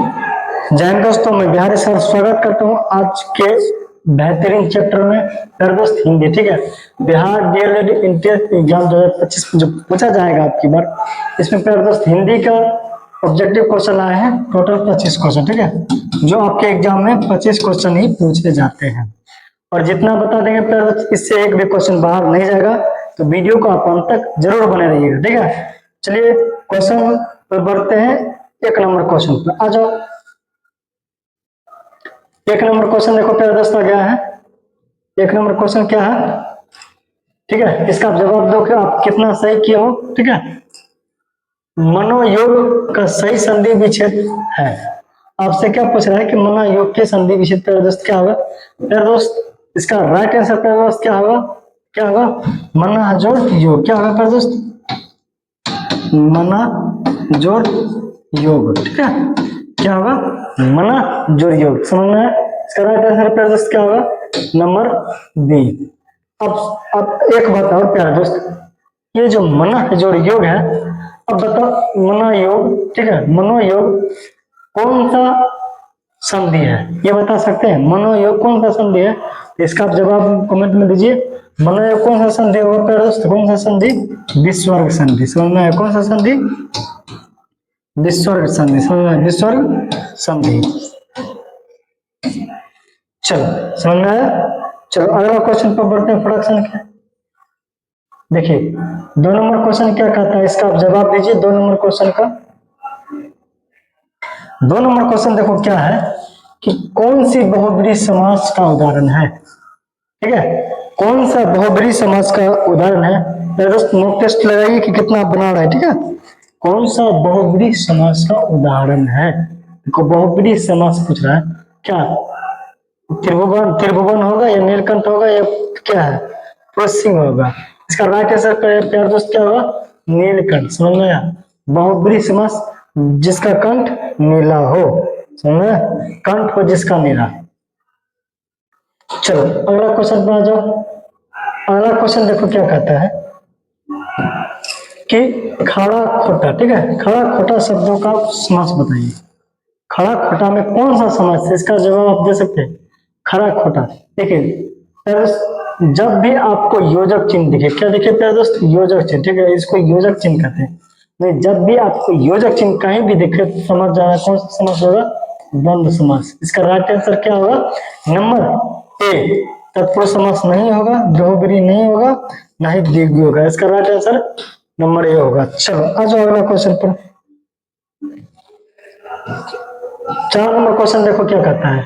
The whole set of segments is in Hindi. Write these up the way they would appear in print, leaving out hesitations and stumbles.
जय हिंद दोस्तों, मैं बिहारी सर स्वागत करता हूँ आज के बेहतरीन चैप्टर में। प्यारे दोस्त हिंदी, ठीक है। बिहार डीएलएड इंट्रेंस एग्जाम 2025 जो पूछा जाएगा आपकी बार, इसमें प्यारे दोस्त हिंदी का ऑब्जेक्टिव क्वेश्चन आए हैं टोटल 25 क्वेश्चन, ठीक है। जो आपके एग्जाम में 25 क्वेश्चन ही पूछे जाते हैं और जितना बता देंगे प्यारे दोस्त, इससे एक भी क्वेश्चन बाहर नहीं जाएगा। तो वीडियो को आप अंत तक जरूर बने रहिएगा, ठीक है। चलिए क्वेश्चन पर बढ़ते हैं। एक नंबर क्वेश्चन पर आ जाओ। एक नंबर क्वेश्चन देखो प्यारे दोस्त आ गया है। एक नंबर क्वेश्चन क्या है, ठीक है। इसका आप जवाब दो कि आप कितना सही किए हो, ठीक है। मनोयोग का सही संधि विच्छेद है। आपसे क्या पूछ रहा है कि मनोयोग के संधि विच्छेद प्यारे दोस्त क्या होगा। प्यारे दोस्त इसका राइट आंसर प्यारे दोस्त क्या होगा, क्या होगा, मना जोड़ योग। क्या होगा प्यारे दोस्त, मना जोड़ योग, ठीक है। क्या होगा, मना जोड़ योग। समझ में आया? इसका राइट आंसर प्यारे दोस्त क्या होगा, नंबर बी। अब एक बात और प्यारे दोस्त, ये जो मना जोड़ योग है, अब बताओ मना योग, ठीक है, मनोयोग कौन सा संधि है, ये बता सकते हैं। मनोयोग कौन सा संधि है, तो इसका आप जवाब कमेंट में दीजिए। मनोयोग कौन सा संधि होगा प्यारे दोस्त, कौन सा संधि, विस्वर्ग संधि। समझ में आया? कौन सा संधि, विस्वर्ग संधि। समझ में आया? विस्वर्ग संधि। चलो समझ में आया। चलो अगला क्वेश्चन पर बढ़ते हैं। प्रोडक्शन के देखिए 2 नंबर क्वेश्चन क्या कहता है, इसका आप जवाब दीजिए। 2 नंबर क्वेश्चन का 2 नंबर क्वेश्चन देखो क्या है कि कौन सी बहुब्रीहि समास का उदाहरण है, ठीक है। कौन सा बहुब्रीहि समास का उदाहरण है, दोस्त मॉक टेस्ट लगाइए कि कितना बना रहा है, ठीक है। कौन सा बहुब्रीहि समास का उदाहरण है, देखो बहुब्रीहि समास पूछ रहा है। क्या त्रिभुवन, त्रिभुवन होगा या नीलकंठ होगा या क्या है, प्रोसिंग होगा। इसका राइट आंसर प्यारे दोस्त क्या होगा, नीलकंठ। समझ में आया? बहुब्रीहि समास जिसका कंठ नीला हो, समझ में, कंठ हो जिसका नीला। चलो अगला क्वेश्चन पर आ जाओ। अगला क्वेश्चन देखो क्या कहता है कि खड़ा खोटा, ठीक है, खड़ा खोटा शब्दों का समास बताइए। खड़ा खोटा में कौन सा समास है, इसका जवाब आप दे सकते हैं। खड़ा खोटा, देखिए जब भी आपको योजक चिन्ह दिखे, क्या दिखे प्यारे दोस्त, योजक चिन्ह, ठीक है, इसको योजक चिन्ह कहते हैं। नहीं, जब भी आपको योजक चिन्ह कहीं भी दिखे तो समझ जाना कौन सा समास होगा, द्वंद्व समास। इसका राइट आंसर क्या होगा, नंबर ए। तत्पुरुष समास नहीं होगा, बहुब्रीहि नहीं होगा, ना ही द्विगु होगा। इसका राइट आंसर नंबर ए होगा। चलो आ जाओ अगला क्वेश्चन पर। 4 नंबर क्वेश्चन देखो क्या कहता है।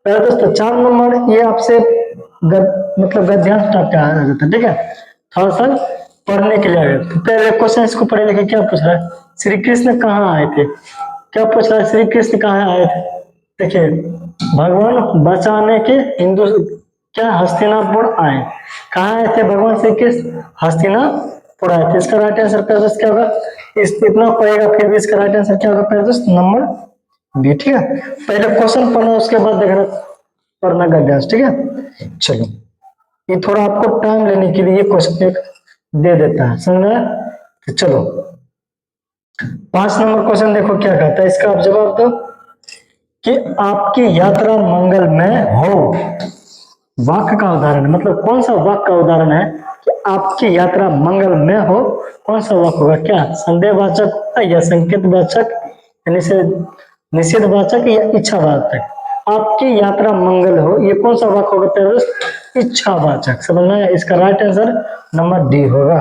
पहले दोस्तों 4 नंबर ये आपसे मतलब गद्यांश टाइप का आ जाता है, ठीक है, थोड़ा सा पढ़ने के लिए आएगा। तो पहले क्वेश्चन इसको पढ़े लिखे क्या पूछ रहा है, श्री कृष्ण कहाँ आए थे। क्या पूछ रहा है, श्री कृष्ण कहाँ आए थे। देखिए भगवान बचाने के हिंदू क्या हस्तिनापुर आए। कहाँ आए थे भगवान श्री कृष्ण, हस्तिनापुर आए थे। इसका राइट आंसर पहले दोस्त क्या होगा, इतना पढ़ेगा फिर भी इसका राइट आंसर क्या होगा पहले दोस्त, नंबर बी, ठीक है। पहले क्वेश्चन पढ़ना उसके बाद देखना पढ़ना गद्यांश, ठीक है। चलो ये थोड़ा आपको टाइम लेने के लिए क्वेश्चन एक दे देता है, समझ में। तो चलो 5 नंबर क्वेश्चन देखो क्या कहता है, इसका आप जवाब दो कि आपकी यात्रा मंगलमय हो। वाक्य का उदाहरण, मतलब कौन सा वाक्य का उदाहरण है कि आपकी यात्रा मंगलमय हो, कौन सा वाक्य होगा। क्या संदेहवाचक होगा या संकेतवाचक, निषेधवाचक या इच्छावाचक। आपकी यात्रा मंगल हो, ये कौन सा वाक्य होगा प्यारे दोस्त, इच्छावाचक। समझना है? इसका राइट आंसर नंबर डी होगा।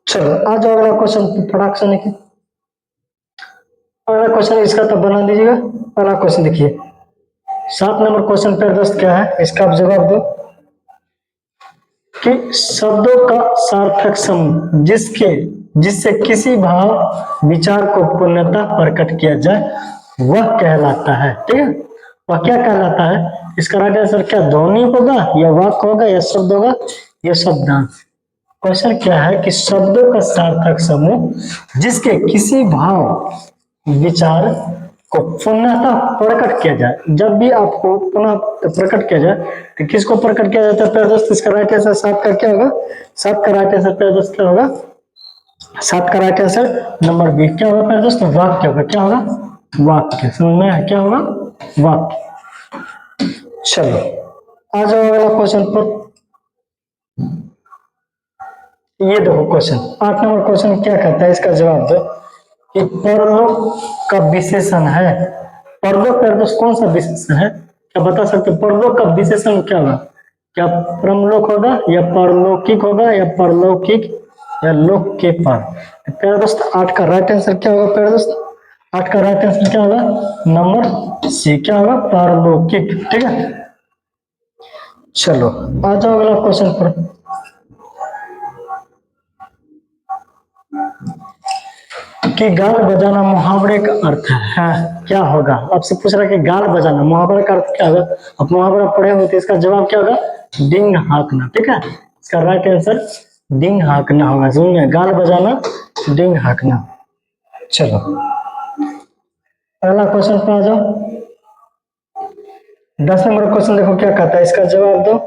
चलो आ जाओ अगला क्वेश्चन प्रोडक्शन की। अगला क्वेश्चन इसका तो बना दीजिएगा। अगला क्वेश्चन देखिए 7 नंबर क्वेश्चन प्यारे दोस्त क्या है, इसका आप जवाब दो कि शब्दों का सार्थक समूह जिससे किसी भाव विचार को पूर्णतः प्रकट किया जाए वह कहलाता है, ठीक है। वह क्या कहलाता है, इसका राइट आंसर क्या ध्वनि होगा या वाक्य होगा या शब्द होगा या शब्दांश। क्वेश्चन क्या है कि शब्दों का सार्थक समूह जिसके किसी भाव विचार को पुनः प्रकट किया जाए। जब भी आपको पुनः प्रकट किया जाए तो किसको प्रकट किया जाता है प्यारे दोस्त, इसका राइट आंसर 7 का क्या होगा, 7 का राइट आंसर प्यारे दोस्त क्या होगा, 7 का राइट आंसर नंबर बी क्या होगा प्यारे दोस्त, वाक्य होगा। क्या होगा, वाक्य। समझ में आया? क्या होगा? वाक्य। चलो आ जाओ अगला क्वेश्चन पर। ये देखो क्वेश्चन 8 नंबर क्वेश्चन क्या कहता है, इसका जवाब दो कि परलोक का विशेषण है। परलोक का दोस्त कौन सा विशेषण है? क्या बता सकते हो? परलोक का विशेषण क्या होगा? क्या परमलोक होगा या परलौकिक होगा या परलौकिक या लोक के पर? प्यारे दोस्त 8 का राइट आंसर क्या होगा? प्यारे दोस्त 8 का राइट आंसर क्या होगा? Number C. क्या होगा? परलौकिक। ठीक है, चलो आ जाओ अगला क्वेश्चन पर। कि गाल बजाना मुहावरे का अर्थ है क्या होगा? आपसे पूछ रहा है कि गाल बजाना मुहावरे का अर्थ क्या होगा? अब मुहावरा पढ़े हो तो इसका जवाब क्या होगा? डिंग हाँकना। ठीक है, इसका राइट आंसर डिंग हाँकना होगा। सुनिए, गाल बजाना, डिंग हाँकना। चलो अगला क्वेश्चन पे आ जाओ। 10 नंबर क्वेश्चन देखो क्या कहता है, इसका जवाब दो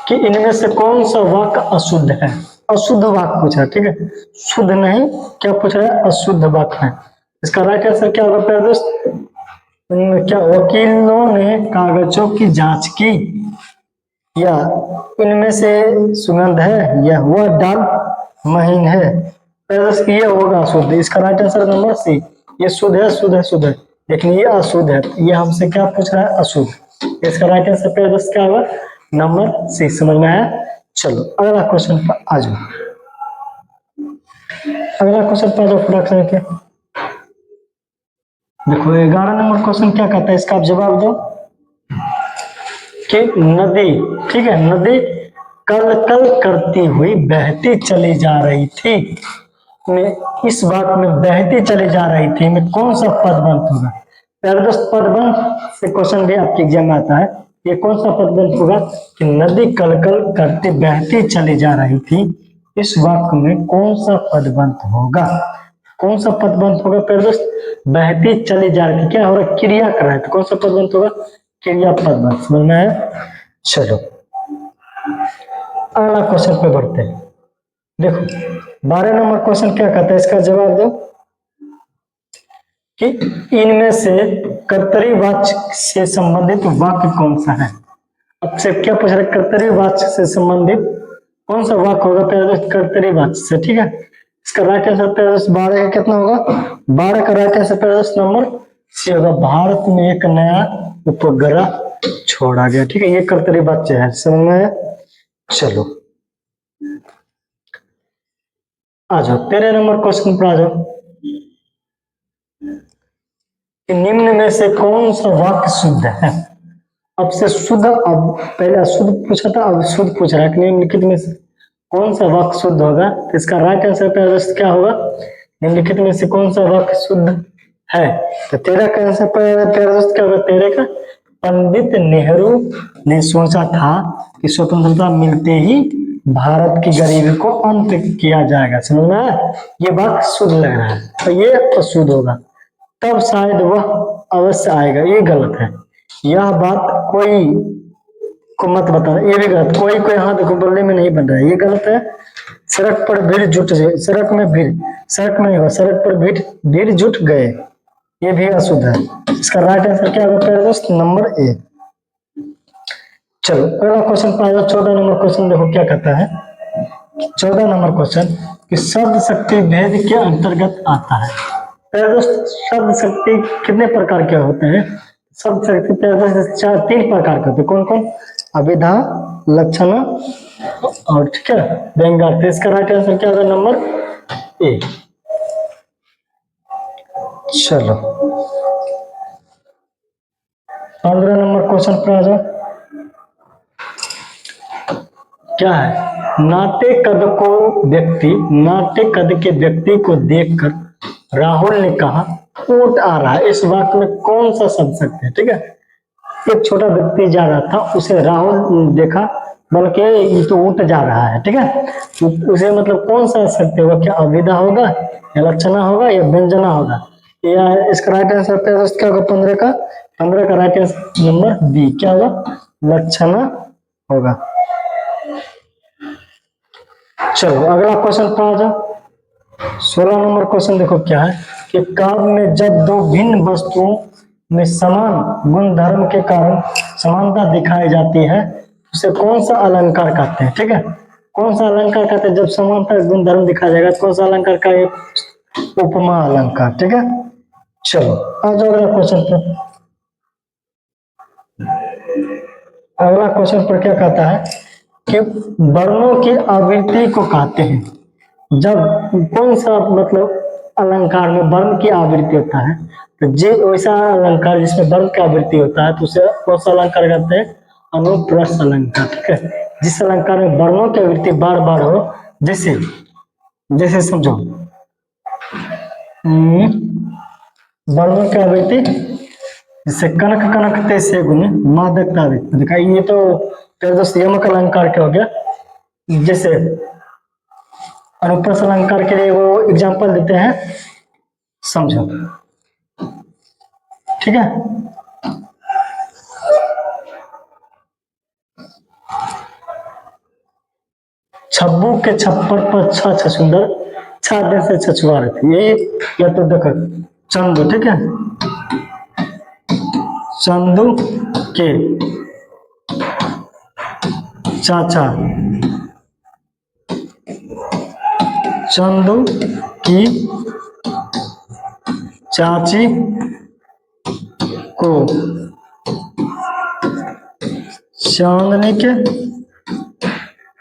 कि इनमें से कौन सा वाक्य अशुद्ध है? अशुद्ध वाक्य पूछा। ठीक है, शुद्ध नहीं, क्या पूछ रहा है? अशुद्ध वाक्य है। इसका राइट आंसर क्या होगा प्यारे दोस्त? क्या वकीलों ने कागजों की जांच की, या इनमें से सुगंध है, या वह दाल महीन है? प्यारे दोस्त ये होगा शुद्ध। इसका राइट आंसर नंबर सी। ये शुद्ध है, शुद्ध है, शुद्ध है, लेकिन ये अशुद्ध है। ये हमसे क्या पूछ रहा है? अशुद्ध। इसका राइट आंसर प्यारे दोस्त क्या होगा? Number C. समझ में आया? चलो अगला क्वेश्चन पर आ जाओ। अगला क्वेश्चन पर आ जाओ फ्रैक्शन के। देखो 11 नंबर क्वेश्चन क्या कहता है, इसका आप जवाब दो कि नदी, ठीक है, नदी कल कल करती हुई बहती चली जा रही थी में, इस बात में बहती चली जा रही थी में कौन सा पदबंध होगा? प्यारे दोस्त पदबंध से क्वेश्चन भी आपके एग्जाम में आता है। ये कौन सा पदबंध होगा कि नदी कल कल करती बहती चली जा रही थी, इस वाक्य में कौन सा पदबंध होगा? कौन सा पदबंध होगा प्यारे दोस्त? बहती चली जा रही थी, क्या हो रहा है? क्रिया कर रहा है, तो कौन सा पदबंध होगा? क्रिया पदबंध। समझ में आया? चलो अगला क्वेश्चन पे बढ़ते हैं। देखो 12 नंबर क्वेश्चन क्या कहता है, इसका जवाब दो कि इनमें से कर्तरी वाच्य से संबंधित वाक्य कौन सा है? अब से क्या पूछ रहे? कर्तरी वाच्य से संबंधित कौन सा वाक्य होगा प्यारे दोस्त? कर्तरी वाच्य से। ठीक है, इसका राइट आंसर प्यारे दोस्त 12 का कितना होगा? 12 का राइट आंसर प्यारे दोस्त नंबर सी होगा। भारत में एक नया उपग्रह छोड़ा गया। ठीक है, ये कर्तरी वाच्य है। समझ में आया? चलो आ जाओ 13 नंबर क्वेश्चन पर आ जाओ कि निम्न में से कौन सा वाक्य शुद्ध है? अब से शुद्ध, अब पहले अशुद्ध पूछा था, अब शुद्ध पूछ रहा है कि निम्नलिखित में से कौन सा वाक्य शुद्ध होगा? तो इसका राइट आंसर पे क्या होगा? निम्नलिखित में से कौन सा वाक्य शुद्ध है? तो 13 का आंसर प्यारे दोस्त क्या होगा? 13 का पंडित नेहरू ने सोचा था कि स्वतंत्रता मिलते ही भारत की गरीबी को अंत किया जाएगा। समझ में आया? ये वाक्य शुद्ध लग रहा है, तो ये अशुद्ध होगा। तब शायद वह अवश्य आएगा, ये गलत है। यह बात कोई को मत बताना, ये भी गलत। कोई कोई हाथ देखो बोलने में नहीं बन रहा है, ये गलत है। सड़क पर भीड़ जुट गए, सड़क में भीड़, सड़क में नहीं हुआ, सड़क पर भीड़ भीड़ जुट गए, ये भी अशुद्ध है। इसका राइट आंसर क्या होगा प्यारे दोस्त? Number A. चलो अगला क्वेश्चन पर आया। 14 नंबर क्वेश्चन देखो क्या कहता है। 14 नंबर क्वेश्चन कि शब्द शक्ति भेद के अंतर्गत आता है। प्यारे दोस्त शब्द शक्ति कितने प्रकार के होते हैं? शब्द शक्ति प्यारे दोस्त 3 प्रकार के होते हैं। कौन कौन? अभिधा, लक्षण और ठीक है व्यंग्यार्थ। इसका राइट आंसर क्या होगा? Number A. चलो 15 नंबर क्वेश्चन पर आ जाओ। क्या है? नाटे कद के व्यक्ति को देखकर राहुल ने कहा ऊंट आ रहा है। इस वाक्य में कौन सा शब्द शक्ति है? ठीक है, एक छोटा व्यक्ति जा रहा था, उसे राहुल देखा, बल्कि ये तो ऊंट जा रहा है। ठीक है, उसे मतलब कौन सा शक्ति होगा? क्या अभिधा होगा या लक्षणा होगा या व्यंजना होगा? या इसका राइट आंसर क्या होगा? 15 का राइट आंसर नंबर बी। क्या होगा? लक्षणा होगा। चलो अगला क्वेश्चन पर आ जाओ। 16 नंबर क्वेश्चन देखो क्या है कि काव्य में जब दो भिन्न वस्तुओं में समान गुण धर्म के कारण समानता दिखाई जाती है उसे कौन सा अलंकार कहते हैं? ठीक है, कौन सा अलंकार कहते हैं जब समानता गुण धर्म दिखाया जाएगा? कौन सा अलंकार का? उपमा अलंकार। ठीक है, चलो आ जाओ अगला क्वेश्चन पर। अगला क्वेश्चन पर क्या कहता है कि वर्णों की आवृत्ति को कहते हैं जब कौन सा मतलब अलंकार में वर्ण की आवृत्ति होता है, तो जे वैसा अलंकार जिसमें वर्ण की आवृत्ति होता है तो उसे कौन सा अलंकार कहते हैं? अनुप्रास अलंकार। ठीक है, जिस अलंकार में वर्णों की आवृत्ति बार बार हो, जैसे जैसे समझो वर्णों की आवृत्ति जैसे कनक कनकते से गुण मादकता देखा, ये तो दोस्त यमक अलंकार क्या हो गया। जैसे अनुप्रास अलंकार के लिए वो एग्जांपल देते हैं, समझो। ठीक है, छब्बू के छप्पर पर छ छछुंदर छादे से छछुआ रहती है, या तो देखो चंदू। ठीक है, चंदू के चाचा चंदू की चाची को चांदनी के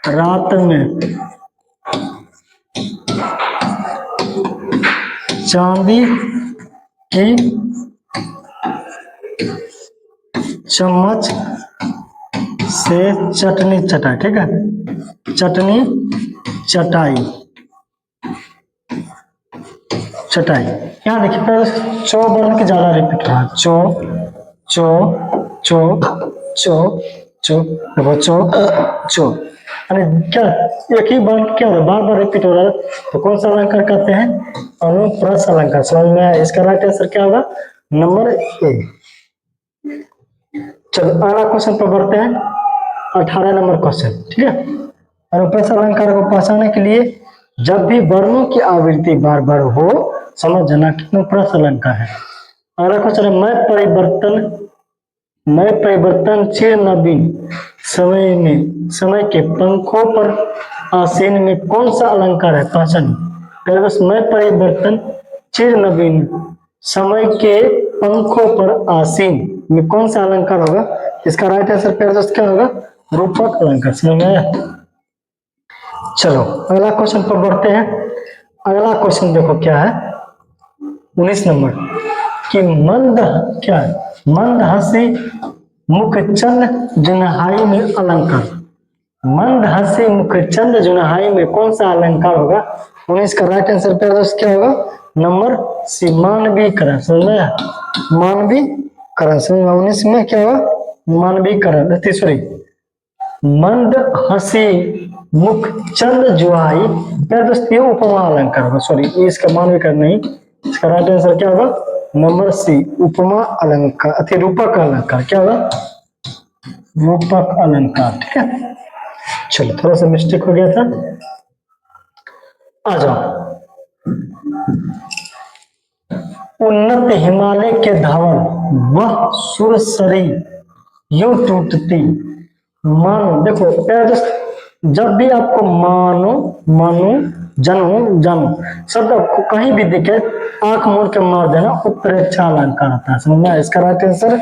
रात में चांदी की चम्मच से चटनी चटाई। ठीक है, चटनी चटाई चटाई। यहाँ देखिए पहले चो वर्ण के ज्यादा रिपीट रहा, चो चो चो चो चो, देखो चो चो, अरे क्या एक ही वर्ण क्या हो रहा है, बार बार रिपीट हो रहा है, तो कौन सा अलंकार कहते हैं? अनुप्रास अलंकार। समझ में आया? इसका राइट आंसर क्या होगा? Number A. चलो अगला क्वेश्चन पर बढ़ते हैं, 18 नंबर क्वेश्चन। ठीक है, अनुप्रास अलंकार को पहचानने के लिए जब भी वर्णों की आवृत्ति बार बार हो समझ जाना कि अनुप्रास अलंकार है। अगला क्वेश्चन है मैं परिवर्तन चिर नवीन समय के पंखों पर आसीन में कौन सा अलंकार है? पहचान। मैं परिवर्तन चिर नवीन समय के पंखों पर आसीन में कौन सा अलंकार होगा? इसका राइट आंसर प्यारे दोस्त क्या होगा? रूपक अलंकार। समझ में आया? चलो अगला क्वेश्चन पर बढ़ते हैं। अगला क्वेश्चन देखो क्या है, 19 नंबर कि क्या है? मंद हंसी मुखचंद जुनहाई में अलंकार। मंद हंसी मुखचंद जुनहाई में कौन सा अलंकार होगा? 19 का राइट आंसर प्यारे दोस्त क्या होगा? नंबर सी, मानवीकरण। समझ में आया? मानवीकरण। समझ में? 19 में क्या होगा? मानवीकरण। सॉरी, मंद हंसी मुख चंद जुआई दोस्त ये उपमा अलंकार होगा। सॉरी, इसका मानवीकरण नहीं, इसका राइट आंसर क्या होगा? नंबर सी, उपमा अलंकार अति रूपक अलंकार। क्या होगा? रूपक अलंकार। ठीक है, चलो थोड़ा सा मिस्टेक हो गया था, आ जाओ। उन्नत हिमालय के धवल वह सुरसरी यूं टूटती मानो। देखो जब भी आपको मानो मानो जनो जनो शब्द आपको कहीं भी दिखे आंख मोड़ के मार देना, उत्प्रेक्षा अलंकार होता है। समझना? इसका राइट आंसर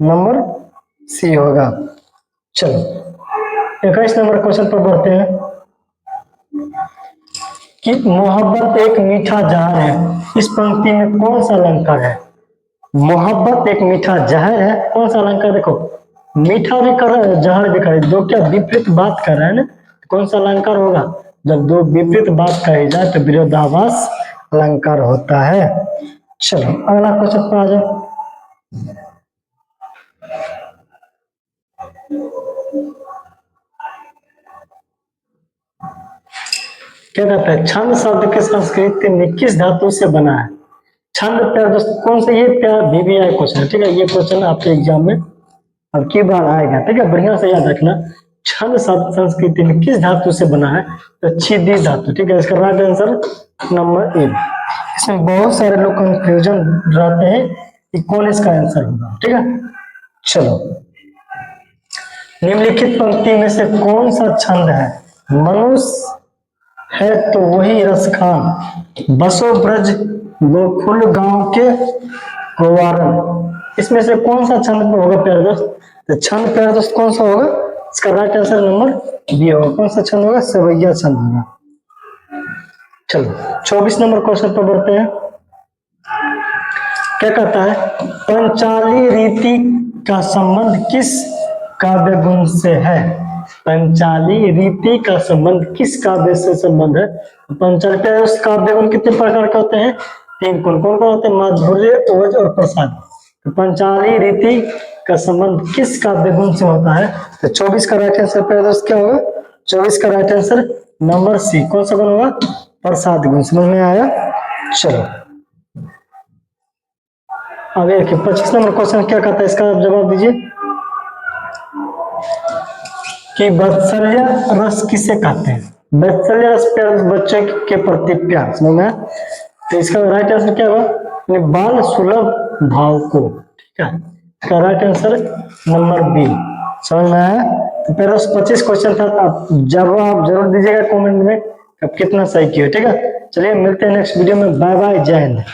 नंबर सी होगा। चलो 21 नंबर क्वेश्चन पर बढ़ते हैं कि मोहब्बत एक मीठा जहर है, इस पंक्ति में कौन सा अलंकार है? मोहब्बत एक मीठा जहर है, कौन सा अलंकार? देखो मीठा भी कर रहा है, जहर भी कर रहा है, दो क्या विपरीत बात कर रहा है ना, कौन सा अलंकार होगा? जब दो विपरीत बात कही जाए तो विरोधाभास अलंकार होता है। चलो अगला क्वेश्चन पर आ जाओ। क्या कहता है? छंद शब्द के संस्कृत में किस धातु से बना है? छंद प्यार दोस्तों कौन सा? ये प्यार VVI क्वेश्चन है। ठीक है, ये क्वेश्चन आपके एग्जाम में अब की बार आएगा। ठीक है, बढ़िया से याद रखना। छंद शब्द संस्कृति में किस धातु से बना है? तो छिदी धातु। ठीक है, इसका राइट आंसर नंबर ए। इसमें बहुत सारे लोग कंफ्यूजन रहते हैं कि कौन इसका आंसर होगा। ठीक है, चलो, निम्नलिखित पंक्ति में से कौन सा छंद है? मनुष्य है तो वही रसखान, बसो ब्रज गोकुल गांव के गोवारन। इसमें से कौन सा छंद होगा प्यारे दोस्त? तो छंद प्यारे दोस्त कौन सा होगा? इसका राइट आंसर नंबर बी होगा। कौन सा छंद होगा? सवैया छंद होगा। चलो 24 नंबर क्वेश्चन पर बढ़ते हैं। क्या कहता है? पंचाली रीति का संबंध किस काव्य गुण से है? पंचाली रीति का संबंध किस काव्य से संबंध है? पंचाली काव्य गुण कितने प्रकार के होते हैं? 3। कौन कौन होते हैं? माधुर्य, ओज और प्रसाद। तो पंचाली रीति का संबंध किस काव्य गुण से होता है? तो 24 का राइट आंसर पे दोस्त क्या होगा? 24 का राइट आंसर नंबर सी। कौन सा गुण होगा? प्रसाद गुण। समझ में आया? चलो आगे देखिए 25 नंबर क्वेश्चन क्या कहता है, इसका आप जवाब दीजिए कि वात्सल्य रस किसे कहते हैं? वात्सल्य रस प्यार, बच्चे के प्रति प्यार। समझ में आया? तो इसका राइट आंसर क्या होगा? बाल सुलभ भाव को। ठीक है, इसका राइट आंसर नंबर बी। समझ में आया? तो पहले 25 क्वेश्चन था, आप जवाब जरूर दीजिएगा कमेंट में अब कितना सही किया। ठीक है, चलिए मिलते हैं नेक्स्ट वीडियो में। बाय बाय, जय हिंद।